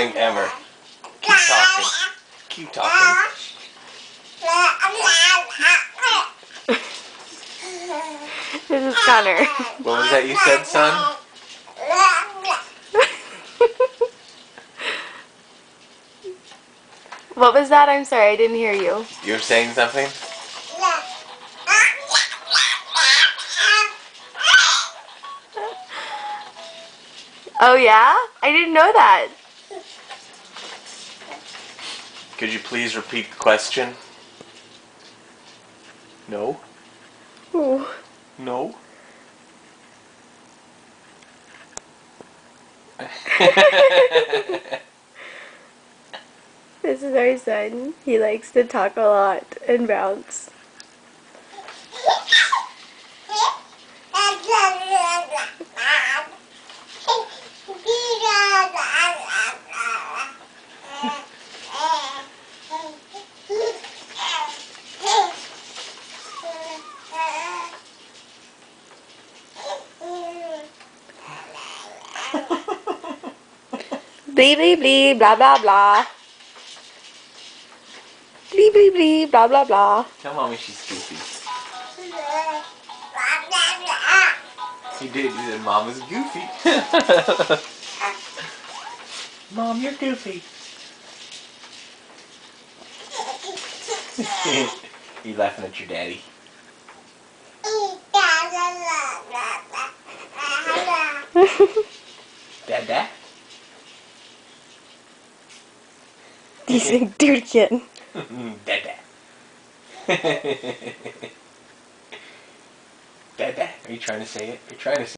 thing ever. Keep talking. Keep talking. This is Connor. What was that you said, son? What was that? I'm sorry, I didn't hear you. You were saying something? Oh yeah? I didn't know that. Could you please repeat the question? No? Ooh. No? This is our son. He likes to talk a lot and bounce. Blee blee blee, blah blah blah. Blee blee blee, blah blah blah. Tell mommy she's goofy. He did. He said mom is goofy. Mom, you're goofy. You laughing at your daddy? Dad? He's like, dude again. Dad. Dad. Are you trying to say it? You're trying to say